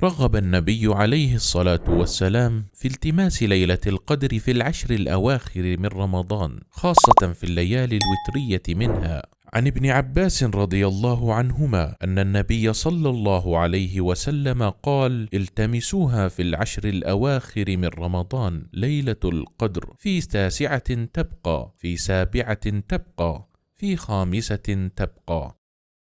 رغب النبي عليه الصلاة والسلام في التماس ليلة القدر في العشر الأواخر من رمضان، خاصة في الليالي الوترية منها. عن ابن عباس رضي الله عنهما أن النبي صلى الله عليه وسلم قال: التمسوها في العشر الأواخر من رمضان ليلة القدر، في 9 تبقى، في 7 تبقى، في 5 تبقى.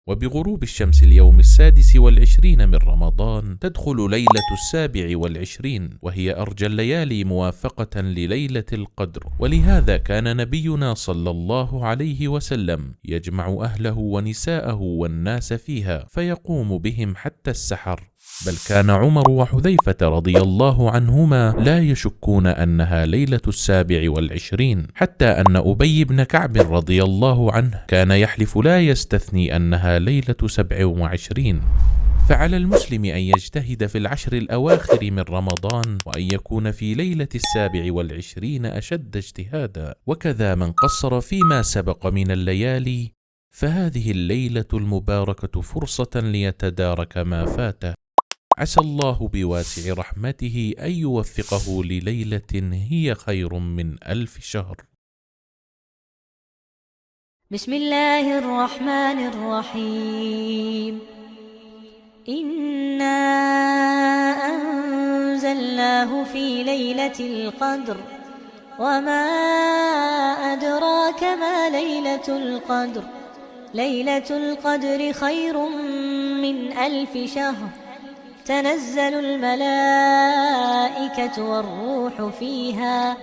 وبغروب الشمس اليوم 26 من رمضان تدخل ليلة 27، وهي أرجى الليالي موافقة لليلة القدر. ولهذا كان نبينا صلى الله عليه وسلم يجمع أهله ونساءه والناس فيها فيقوم بهم حتى السحر، بل كان عمر وحذيفة رضي الله عنهما لا يشكون أنها ليلة 27، حتى أن أبي بن كعب رضي الله عنه كان يحلف لا يستثني أنها ليلة 27. فعلى المسلم أن يجتهد في العشر الأواخر من رمضان، وأن يكون في ليلة 27 أشد اجتهادا. وكذا من قصر فيما سبق من الليالي، فهذه الليلة المباركة فرصة ليتدارك ما فاته. عسى الله بواسع رحمته أن يوفقه لليلة هي خير من 1000 شهر. بسم الله الرحمن الرحيم. إنا أنزلناه في ليلة القدر، وما أدراك ما ليلة القدر. ليلة القدر خير من 1000 شهر. تنزل الملائكة والروح فيها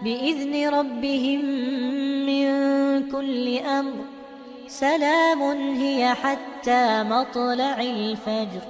بإذن ربهم من كل أمر. سلام هي حتى مطلع الفجر.